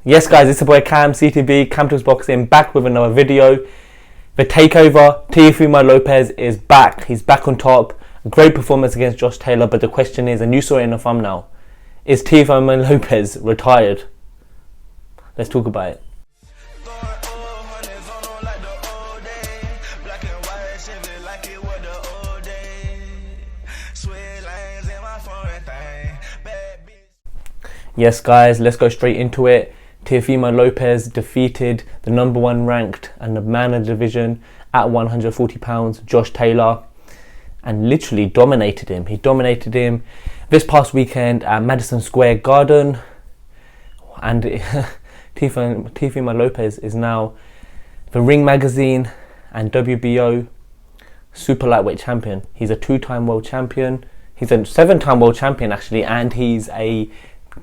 Yes guys, it's the boy Cam, CTB, Camtools Boxing, back with another video. The takeover, Teofimo Lopez is back. He's back on top. Great performance against Josh Tyalor, but the question is, and you saw it in the thumbnail, is Teofimo Lopez retired? Let's talk about it. Yes guys, let's go straight into it. Teofimo Lopez defeated the #1 ranked and the man of the division at 140 pounds, Josh Tyalor, and literally dominated him. He dominated him this past weekend at Madison Square Garden, and Teofimo Lopez is now the Ring Magazine and WBO super lightweight champion. He's a 2-time world champion. He's a 7-time world champion actually, and he's a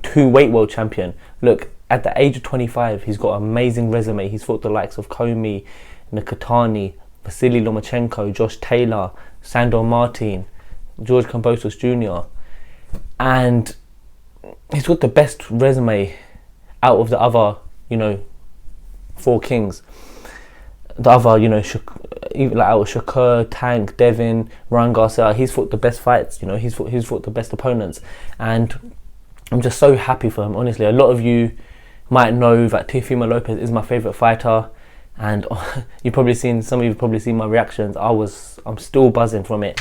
2-weight world champion. Look, at the age of 25, he's got an amazing resume. He's fought the likes of Comey, Nakatani, Vasily Lomachenko, Josh Tyalor, Sandor Martin, George Kambosos Jr. And he's got the best resume out of the other, 4 kings. The other, out of Shakur, Tank, Devin, Ryan Garcia, he's fought the best fights. He's fought the best opponents, and I'm just so happy for him. Honestly, a lot of you might know that Teofimo Lopez is my favorite fighter, and some of you probably seen my reactions. I'm still buzzing from it.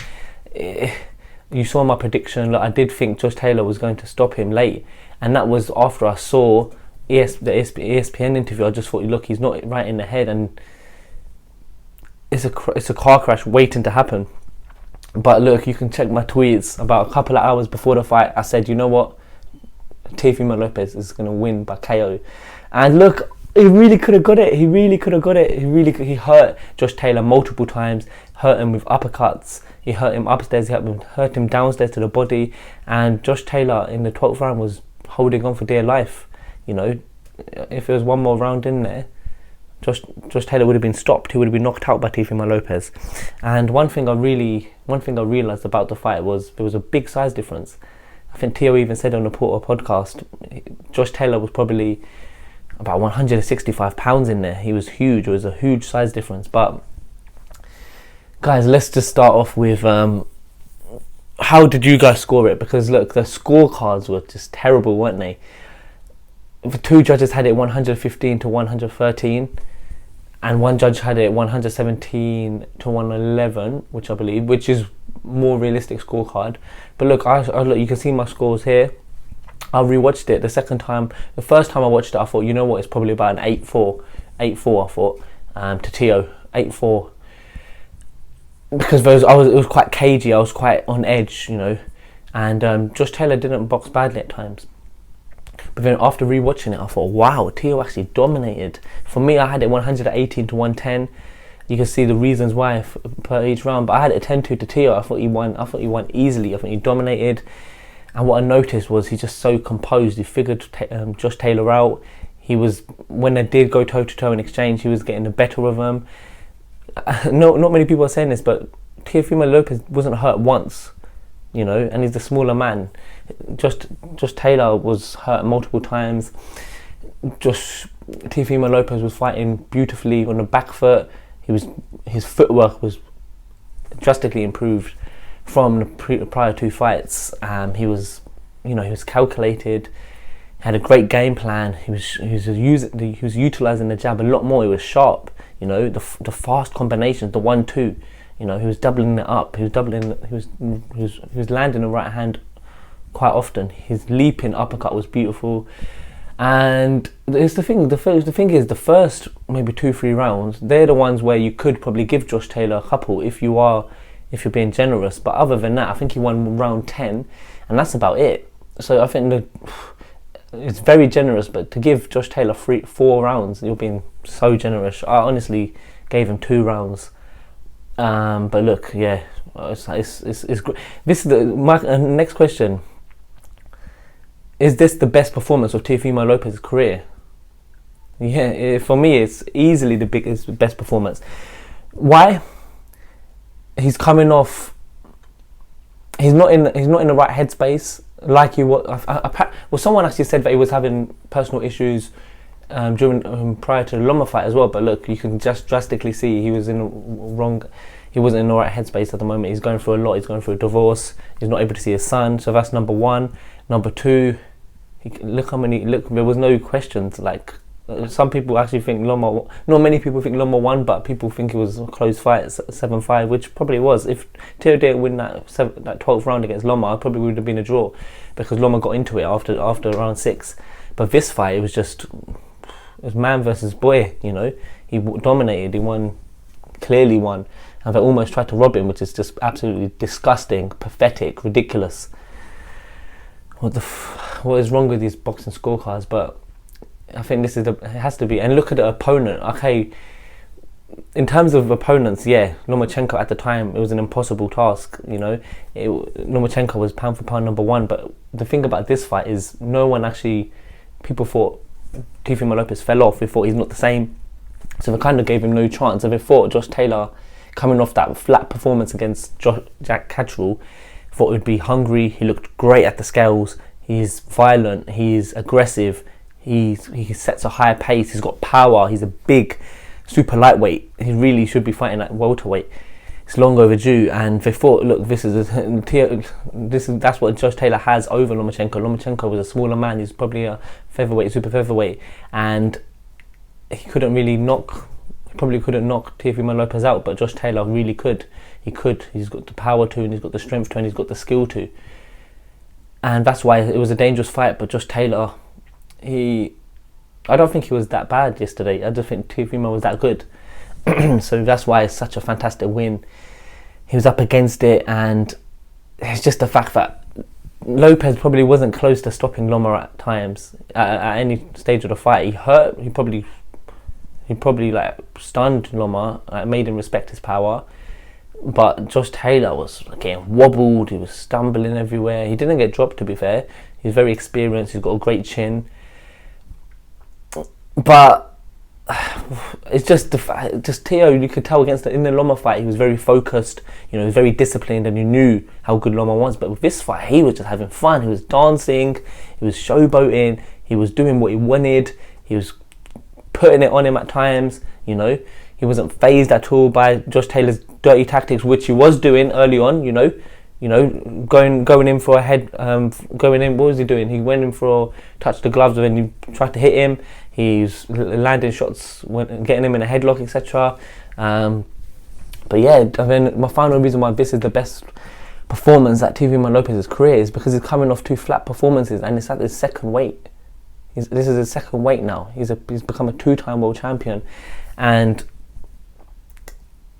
You saw my prediction. Look, I did think Josh Tyalor was going to stop him late, and that was after I saw the ESPN interview. I just thought, look, he's not right in the head, and it's a car crash waiting to happen. But look, you can check my tweets about a couple of hours before the fight. I said, you know what, Teofimo Lopez is going to win by KO. And look, he really could have got it. He hurt Josh Tyalor multiple times, hurt him with uppercuts. He hurt him upstairs, he hurt him downstairs to the body. And Josh Tyalor in the 12th round was holding on for dear life. If there was one more round in there, Josh Tyalor would have been stopped. He would have been knocked out by Teofimo Lopez. And one thing I realised about the fight was there was a big size difference. I think Teo even said on the Porter podcast, Josh Tyalor was probably about 165 pounds in there. He was huge. It was a huge size difference. But guys, let's just start off with how did you guys score it? Because look, the scorecards were just terrible, weren't they? The 2 judges had it 115 to 113, and 1 judge had it 117 to 111, which is more realistic scorecard. But look, look, you can see my scores here. I rewatched it the second time. The first time I watched it, I thought, you know what, it's probably about an 8-4. I thought to Teo, 8-4, because it was quite cagey. I was quite on edge, and Josh Tyalor didn't box badly at times. But then after rewatching it, I thought, wow, Teo actually dominated. For me, I had it 118 to 110. You can see the reasons why per each round, but I had it 10-2 to Teo. I thought he won easily. I think he dominated. And what I noticed was he's just so composed. He figured Josh Tyalor out. When they did go toe to toe in exchange, he was getting the better of him. Not many people are saying this, but Teofimo Lopez wasn't hurt once, and he's the smaller man. Josh Tyalor was hurt multiple times. Teofimo Lopez was fighting beautifully on the back foot. His footwork was drastically improved from the prior 2 fights. He was calculated, had a great game plan. He was utilizing the jab a lot more. He was sharp. The fast combinations, the 1-2. He was doubling it up. He was landing the right hand quite often. His leaping uppercut was beautiful. And it's the thing is, the first maybe 2-3 rounds, they're the ones where you could probably give Josh Tyalor a couple if you're being generous. But other than that, I think he won round 10, and that's about it. So I think it's very generous, but to give Josh Tyalor 4 rounds, you're being so generous. I honestly gave him 2 rounds. But look, yeah, it's great. This is my next question. Is this the best performance of Teofimo Lopez's career? Yeah, for me, it's easily the best performance. Why? He's coming off. He's not in the right headspace. Like someone actually said that he was having personal issues prior to the Loma fight as well. But look, you can just drastically see he was he wasn't in the right headspace at the moment. He's going through a lot. He's going through a divorce. He's not able to see his son. So that's number one. Number two, look, there was no questions. Like, some people actually think Loma, not many people think Loma won, but people think it was a close fight, 7-5, which probably was. If Teo didn't win that 12th round against Loma, it probably would have been a draw, because Loma got into it after round 6. But this fight, it was man versus boy, you know. He dominated, he won, clearly won, and they almost tried to rob him, which is just absolutely disgusting, pathetic, ridiculous. What is wrong with these boxing scorecards? But I think it has to be. And look at the opponent. Okay, in terms of opponents, yeah, Lomachenko at the time, it was an impossible task, you know. Lomachenko was pound for pound number one, but the thing about this fight is people thought Teofimo Lopez fell off. They thought he's not the same, so they kind of gave him no chance. And they thought Josh Tyalor, coming off that flat performance against Jack Catterall, thought he'd be hungry. He looked great at the scales. He's violent, he's aggressive, he sets a higher pace, he's got power, he's a big super lightweight. He really should be fighting at welterweight. It's long overdue, and they thought, look, that's what Josh Tyalor has over Lomachenko. Lomachenko was a smaller man. He's probably a featherweight, super featherweight, and he probably couldn't knock Teofimo Lopez out, but Josh Tyalor really could. He could. He's got the power to, and he's got the strength to, and he's got the skill to. And that's why it was a dangerous fight. But Josh Tyalor, I don't think he was that bad yesterday. I just think Teofimo was that good. So that's why it's such a fantastic win. He was up against it, and it's just the fact that Lopez probably wasn't close to stopping Loma at times, at any stage of the fight. He probably like stunned Loma, made him respect his power. But Josh Tyalor was getting wobbled, he was stumbling everywhere. He didn't get dropped, to be fair. He's very experienced, he's got a great chin. But it's just Teo, you could tell in the Loma fight, he was very focused, you know, he was very disciplined, and you knew how good Loma was. But with this fight, he was just having fun. He was dancing, he was showboating, he was doing what he wanted, he was putting it on him at times, you know. He wasn't phased at all by Josh Taylor's dirty tactics, which he was doing early on, you know, going in for a head, going in. What was he doing? He went in for touch the gloves, and you tried to hit him. He's landing shots, getting him in a headlock, etc. But yeah, I mean, my final reason why this is the best performance at Teofimo Lopez's career is because he's coming off 2 flat performances, and it's at his second weight. This is his second weight now. He's become a 2-time world champion, and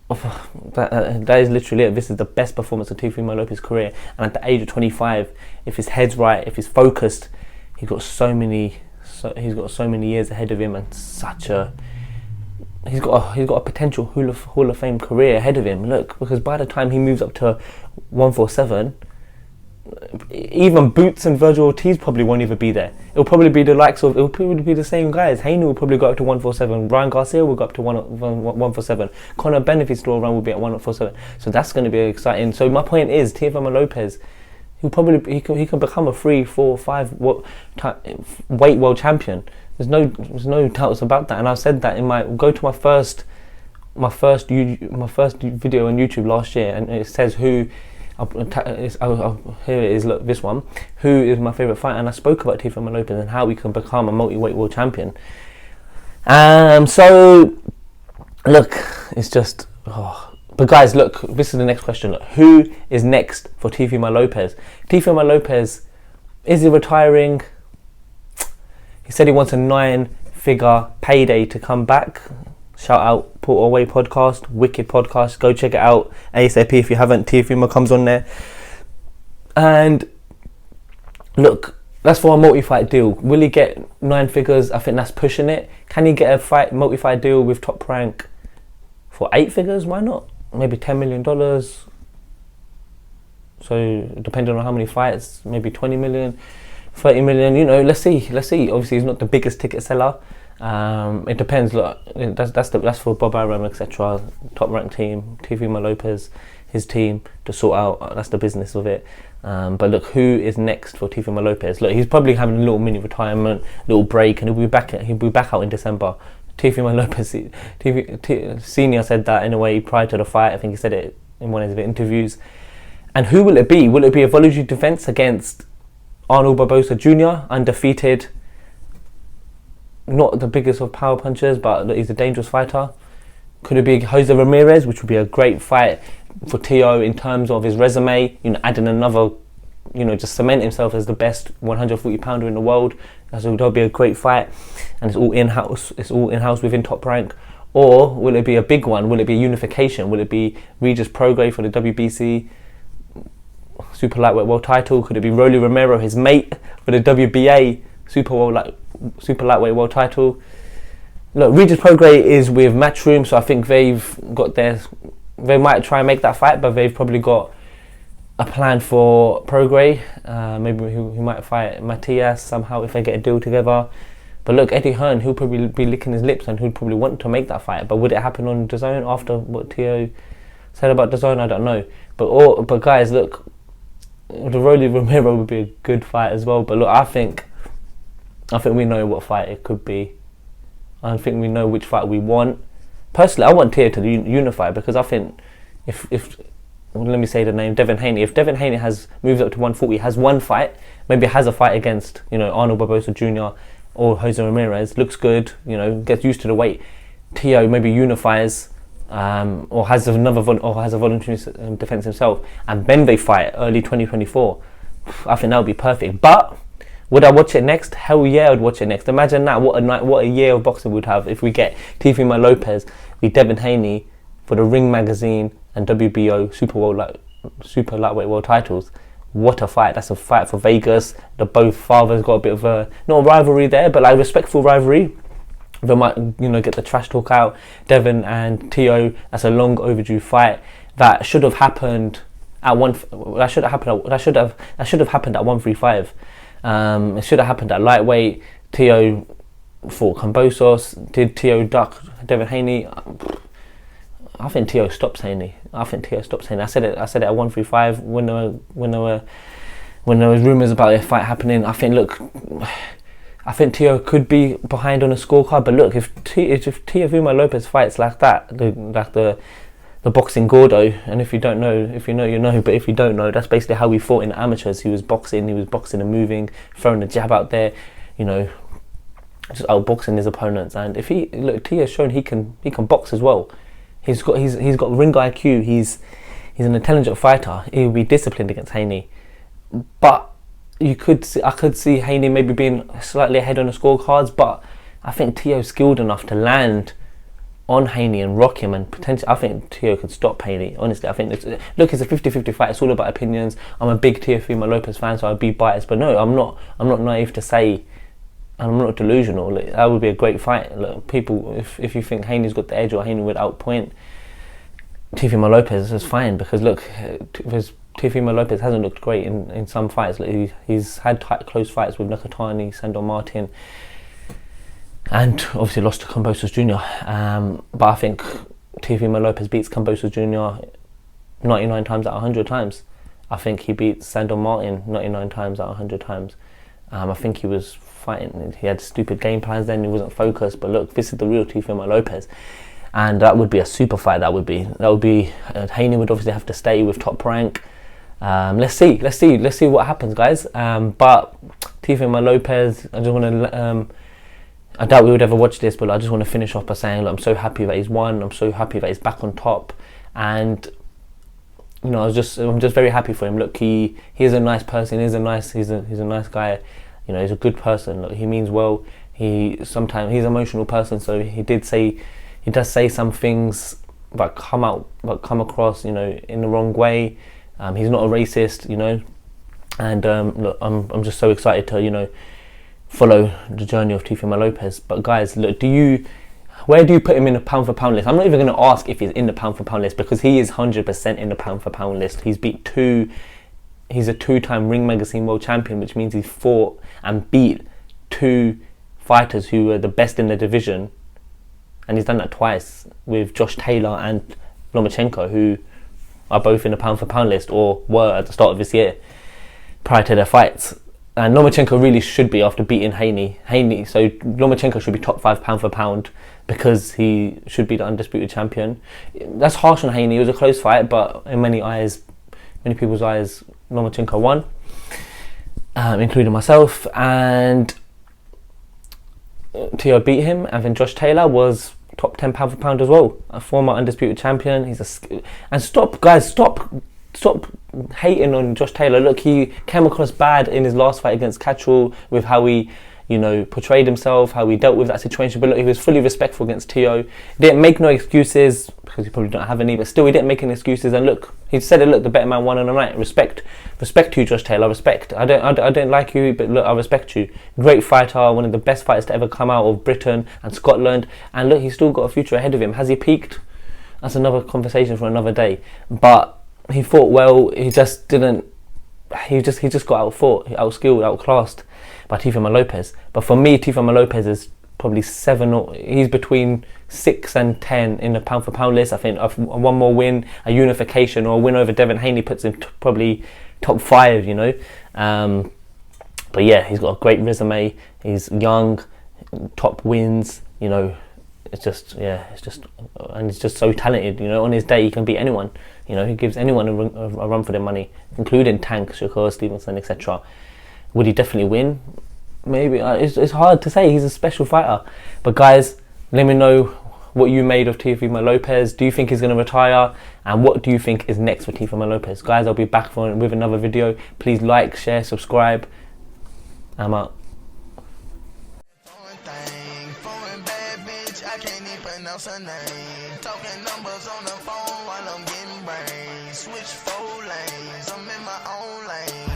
that is literally it. This is the best performance of Teofimo Lopez's career. And at the age of 25, if his head's right, if he's focused, he's got so many years ahead of him, and he's got a potential Hall of Fame career ahead of him. Look, because by the time he moves up to 147, even Boots and Virgil Ortiz probably won't even be there. It'll probably be the same guys. Haney will probably go up to 147. Ryan Garcia will go up to 147. Conor Benn, if he's still around, will be at 147. So that's going to be exciting. So my point is, Teofimo Lopez, he can become a 3, 4, 5 weight world champion. There's no doubts about that. And I've said that in my first video on YouTube last year, and it says who. Here it is. Look, this one. Who is my favourite fighter? And I spoke about Teofimo Lopez and how he can become a multi-weight world champion. So look, it's just. But guys, look, this is the next question. Look, who is next for Teofimo Lopez? Teofimo Lopez, is he retiring? He said he wants a 9-figure payday to come back. Shout out Port Away podcast, wicked podcast. Go check it out ASAP if you haven't. Teofimo comes on there. And look, that's for a multi-fight deal. Will he get 9 figures? I think that's pushing it. Can he get a multi-fight deal with Top Rank for 8 figures? Why not? Maybe $10 million. So depending on how many fights, maybe 20 million, 30 million. You know, let's see. Obviously, he's not the biggest ticket seller. It depends. Look, that's for Bob Arum, etc. Top Rank team, Teofimo Lopez. his team to sort out. That's the business of it. But look, who is next for Teofimo Lopez? Look, he's probably having a little mini retirement, little break, and he'll be back out in December. Teofimo Lopez Senior said that in a way prior to the fight. I think he said it in one of his interviews. And who will it be? Will it be a voluntary defense against Arnold Barbosa Jr., undefeated? Not the biggest of power punchers, but he's a dangerous fighter. Could it be Jose Ramirez, which would be a great fight for Teo in terms of his resume? Adding another, just cement himself as the best 140 pounder in the world. That'll be a great fight, and it's all in-house. It's all in-house within Top Rank. Or will it be a big one? Will it be a unification? Will it be Regis Prograis for the WBC Super Lightweight World Title? Could it be Rolly Romero, his mate, for the WBA Super Lightweight World Title? Look, Regis Prograis is with Matchroom, so I think they've got they might try and make that fight, but they've probably got a plan for Prograis. Maybe he might fight Matias somehow if they get a deal together. But look, Eddie Hearn, he'll probably be licking his lips and he'll probably want to make that fight. But would it happen on DAZN after what Teo said about DAZN? I don't know. But guys, look, the Rolly Romero would be a good fight as well. But look, I think we know what fight it could be. I think we know which fight we want. Personally, I want Teo to unify, because I think if let me say the name, Devin Haney. If Devin Haney has moved up to 140, has one fight, maybe has a fight against Arnold Barbosa Jr. or Jose Ramirez, looks good, gets used to the weight. Teo maybe unifies, or has a voluntary defense himself, and then they fight early 2024. I think that would be perfect. But would I watch it next? Hell yeah, I'd watch it next. Imagine that. What a year of boxing we'd have if we get Teofimo Lopez with Devin Haney for the Ring Magazine and WBO Super Lightweight World titles. What a fight. That's a fight for Vegas. Both fathers got a bit of a, not a rivalry there, but like respectful rivalry. They might, get the trash talk out. Devin and Teo, that's a long overdue fight that should have happened at that should have happened at 135. It should have happened at lightweight. Teo fought Kambosos. Did Teo duck Devin Haney? I think Teo stops Haney. I said it at 135 when there was rumours about a fight happening. I think Teo could be behind on a scorecard. But look, if Teofimo Lopez fights like that, like the boxing Gordo, and if you know, you know. But if you don't know, that's basically how we fought in the amateurs. He was boxing and moving, throwing a jab out there, just outboxing his opponents. And if Teo's shown he can box as well. He's got ring IQ. He's an intelligent fighter. He will be disciplined against Haney. But I could see Haney maybe being slightly ahead on the scorecards. But I think Teo's skilled enough to land on Haney and rock him, and potentially I think Teo could stop Haney. Honestly, I think it's a 50-50 fight. It's all about opinions. I'm a big Teofimo Lopez fan, so I'd be biased. But no, I'm not naive to say. And I'm not delusional. That would be a great fight. People, if you think Haney's got the edge or Haney would outpoint Teofimo Lopez, is fine, because look, Teofimo Lopez hasn't looked great in some fights. He's had close fights with Nakatani, Sandor Martin, and obviously lost to Kambosos Jr. But I think Teofimo Lopez beats Kambosos Jr. 99 times out of 100 times. I think he beats Sandor Martin 99 times out of 100 times. I think he was fighting. He had stupid game plans then. He wasn't focused. But look, this is the real Teofimo Lopez, and that would be a super fight. That would be. Haney would obviously have to stay with Top Rank. Let's see what happens, guys. But Teofimo Lopez, I just want to. I doubt we would ever watch this, but I just want to finish off by saying, look, I'm so happy that he's won. I'm so happy that he's back on top, and I'm just very happy for him. Look, he is a nice person. He's a nice guy. He's a good person. Look, he means well. He's an emotional person, so he does say some things that come across, in the wrong way. He's not a racist, and look, I'm just so excited to, follow the journey of Teofimo Lopez. But guys, look, where do you put him in the pound for pound list? I'm not even going to ask if he's in the pound for pound list, because he is 100% in the pound for pound list. He's a two-time Ring Magazine World Champion, which means he fought and beat two fighters who were the best in the division, and he's done that twice with Josh Tyalor and Lomachenko, who are both in the pound for pound list, or were at the start of this year, prior to their fights. And Lomachenko really should be, after beating Haney. So Lomachenko should be top 5 pound for pound, because he should be the undisputed champion. That's harsh on Haney. It was a close fight, but in many people's eyes, Lomachenko won, including myself. And Teo beat him, and then Josh Tyalor was top 10 pound for pound as well, a former undisputed champion. And stop hating on Josh Tyalor. Look, he came across bad in his last fight against Catchall with how he, portrayed himself, how he dealt with that situation. But look, he was fully respectful against Teo. He didn't make no excuses, because he probably don't have any, but still he didn't make any excuses. And look, he said it, look, the better man won on the night. Respect to you, Josh Tyalor, respect. I don't like you, but look, I respect you. Great fighter, one of the best fighters to ever come out of Britain and Scotland. And look, he's still got a future ahead of him. Has he peaked? That's another conversation for another day. But he fought well. He just got outfought, outskilled, outclassed by Teofimo Lopez. But for me, Teofimo Lopez is probably he's between 6 and 10 in the pound for pound list. I think one more win, a unification, or a win over Devin Haney puts him probably top 5, but yeah, he's got a great resume. He's young, top wins, it's just, and he's just so talented. On his day he can beat anyone. He gives anyone a run for their money, including Tank, Shakur Stevenson, etc. Would he definitely win? Maybe. It's hard to say. He's a special fighter. But guys, let me know what you made of Teofimo Lopez. Do you think he's going to retire? And what do you think is next for Teofimo Lopez? Guys, I'll be back with another video. Please like, share, subscribe. I'm out. Talking numbers on the phone while I'm getting brains. Switch 4 lanes, I'm in my own lane.